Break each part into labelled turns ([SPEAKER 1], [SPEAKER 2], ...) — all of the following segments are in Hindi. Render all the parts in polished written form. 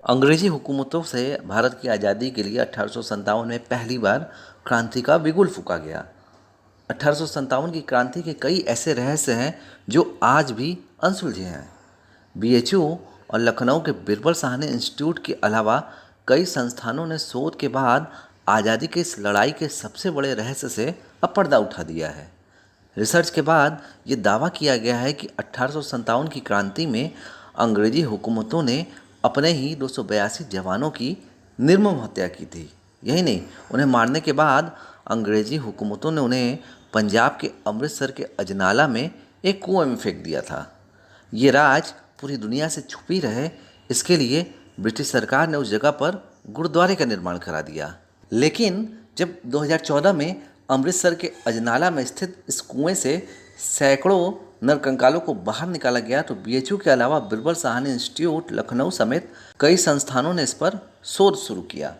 [SPEAKER 1] अंग्रेजी हुकूमतों से भारत की आज़ादी के लिए 1857 में पहली बार क्रांति का बिगुल फूंका गया। 1857 की क्रांति के कई ऐसे रहस्य हैं जो आज भी अनसुलझे हैं। बीएचयू और लखनऊ के बिरबल साहनी इंस्टीट्यूट के अलावा कई संस्थानों ने शोध के बाद आज़ादी की इस लड़ाई के सबसे बड़े रहस्य से अब पर्दा उठा दिया है। रिसर्च के बाद ये दावा किया गया है कि 1857 की क्रांति में अंग्रेजी हुकूमतों ने अपने ही 282 जवानों की निर्मम हत्या की थी। यही नहीं, उन्हें मारने के बाद अंग्रेजी हुकूमतों ने उन्हें पंजाब के अमृतसर के अजनाला में एक कुएं में फेंक दिया था। ये राज पूरी दुनिया से छुपी रहे, इसके लिए ब्रिटिश सरकार ने उस जगह पर गुरुद्वारे का निर्माण करा दिया। लेकिन जब 2014 में अमृतसर के अजनाला में स्थित इस कुएं से सैकड़ों नरकंकालों को बाहर निकाला गया तो बीएचयू के अलावा बिरबल साहनी इंस्टीट्यूट लखनऊ समेत कई संस्थानों ने इस पर शोध शुरू किया।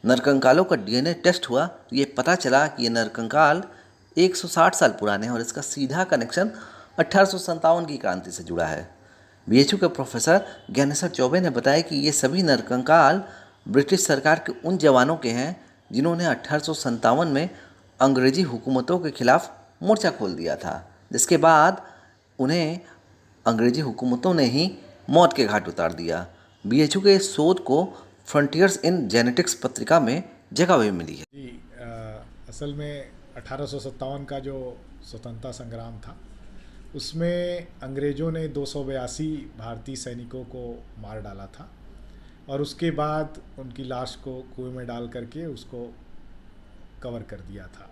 [SPEAKER 1] नरकंकालों का डीएनए टेस्ट हुआ तो ये पता चला कि ये नरकंकाल 160 साल पुराने हैं और इसका सीधा कनेक्शन 1857 की क्रांति से जुड़ा है। बीएचयू के प्रोफेसर ज्ञानेश्वर चौबे ने बताया कि ये सभी नरकंकाल ब्रिटिश सरकार के उन जवानों के हैं जिन्होंने 1857 में अंग्रेजी हुकूमतों के खिलाफ मोर्चा खोल दिया था, जिसके बाद उन्हें अंग्रेजी हुकूमतों ने ही मौत के घाट उतार दिया। बीएचयू के इस शोध को फ्रंटियर्स इन जेनेटिक्स पत्रिका में जगह भी मिली है।
[SPEAKER 2] जी, असल में 1857 का जो स्वतंत्रता संग्राम था उसमें अंग्रेज़ों ने 282 भारतीय सैनिकों को मार डाला था और उसके बाद उनकी लाश को कुएं में डाल करके उसको कवर कर दिया था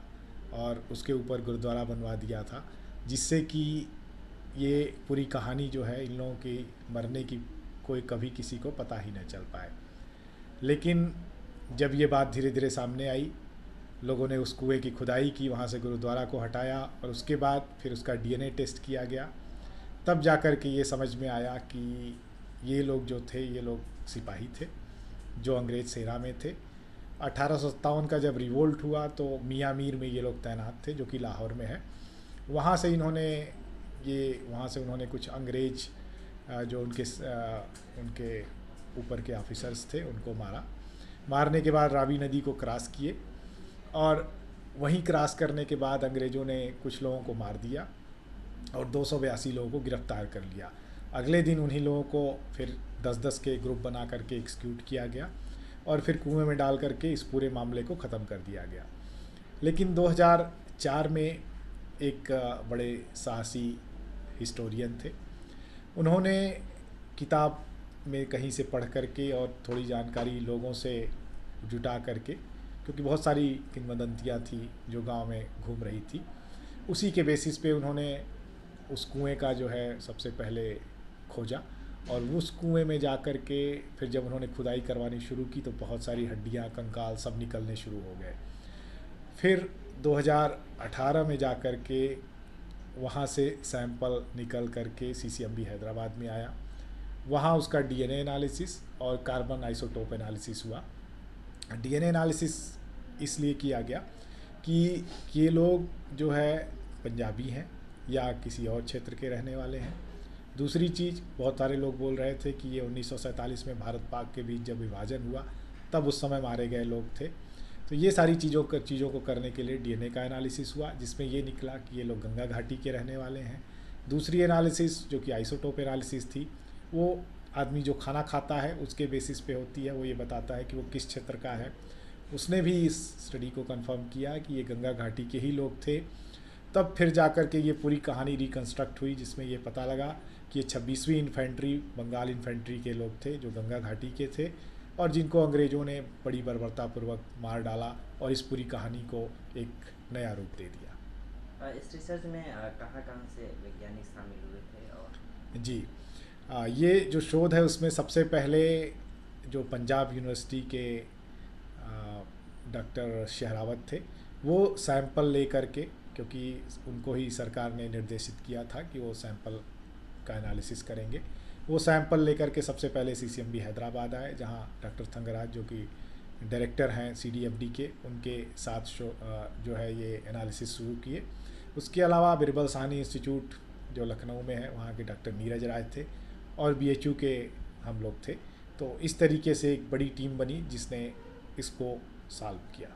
[SPEAKER 2] और उसके ऊपर गुरुद्वारा बनवा दिया था, जिससे कि ये पूरी कहानी जो है इन लोगों की मरने की कोई कभी किसी को पता ही न चल पाए। लेकिन जब ये बात धीरे धीरे सामने आई, लोगों ने उस कुएं की खुदाई की, वहाँ से गुरुद्वारा को हटाया और उसके बाद फिर उसका डीएनए टेस्ट किया गया। तब जाकर के ये समझ में आया कि ये लोग जो थे ये लोग सिपाही थे जो अंग्रेज़ सेना में थे। 1857 का जब रिवोल्ट हुआ तो मियाँ मीर में ये लोग तैनात थे जो कि लाहौर में है। वहाँ से उन्होंने कुछ अंग्रेज जो उनके ऊपर के ऑफिसर्स थे उनको मारने के बाद रावी नदी को क्रॉस किए और वहीं क्रॉस करने के बाद अंग्रेज़ों ने कुछ लोगों को मार दिया और 282 लोगों को गिरफ्तार कर लिया। अगले दिन उन्हीं लोगों को फिर 10-10 के ग्रुप बना करके एक्सिक्यूट किया गया और फिर कुएं में डाल करके इस पूरे मामले को ख़त्म कर दिया गया। लेकिन 2004 में एक बड़े साहसी हिस्टोरियन थे, उन्होंने किताब में कहीं से पढ़ करके और थोड़ी जानकारी लोगों से जुटा करके, क्योंकि बहुत सारी किंवदंतियाँ थी जो गांव में घूम रही थी, उसी के बेसिस पे उन्होंने उस कुएं का जो है सबसे पहले खोजा और उस कुएं में जा कर के फिर जब उन्होंने खुदाई करवानी शुरू की तो बहुत सारी हड्डियाँ कंकाल सब निकलने शुरू हो गए। फिर 2018 में जा कर के वहाँ से सैंपल निकल कर के सीसीएमबी हैदराबाद में आया। वहाँ उसका डीएनए एनालिसिस और कार्बन आइसोटोप एनालिसिस हुआ। डीएनए एनालिसिस इसलिए किया गया कि ये लोग जो है पंजाबी हैं या किसी और क्षेत्र के रहने वाले हैं। दूसरी चीज़, बहुत सारे लोग बोल रहे थे कि ये 1947 में भारत पाक के बीच जब विभाजन हुआ तब उस समय मारे गए लोग थे। तो ये सारी चीज़ों को करने के लिए डीएनए का एनालिसिस हुआ, जिसमें ये निकला कि ये लोग गंगा घाटी के रहने वाले हैं। दूसरी एनालिसिस जो कि आइसोटोप एनालिसिस थी, वो आदमी जो खाना खाता है उसके बेसिस पे होती है, वो ये बताता है कि वो किस क्षेत्र का है। उसने भी इस स्टडी को कंफर्म किया कि ये गंगा घाटी के ही लोग थे। तब फिर जाकर के ये पूरी कहानी रिकन्स्ट्रक्ट हुई, जिसमें ये पता लगा कि ये 26वीं इन्फेंट्री बंगाल इन्फेंट्री के लोग थे जो गंगा घाटी के थे और जिनको अंग्रेज़ों ने बड़ी बर्बरतापूर्वक मार डाला और इस पूरी कहानी को एक नया रूप दे दिया।
[SPEAKER 3] इस रिसर्च में कहाँ से वैज्ञानिक शामिल हुए थे? और
[SPEAKER 2] जी, ये जो शोध है उसमें सबसे पहले जो पंजाब यूनिवर्सिटी के डॉक्टर शहरावत थे, वो सैंपल ले करके, क्योंकि उनको ही सरकार ने निर्देशित किया था कि वो सैंपल का एनालिसिस करेंगे, वो सैंपल लेकर के सबसे पहले सीसीएमबी हैदराबाद आए, जहां डॉक्टर थंगराज जो कि डायरेक्टर हैं सीडीएफडी के, उनके साथ जो है ये एनालिसिस शुरू किए। उसके अलावा बिरबल साहनी इंस्टीट्यूट जो लखनऊ में है, वहाँ के डॉक्टर नीरज राज थे, और BHU के हम लोग थे। तो इस तरीके से एक बड़ी टीम बनी जिसने इसको सॉल्व किया।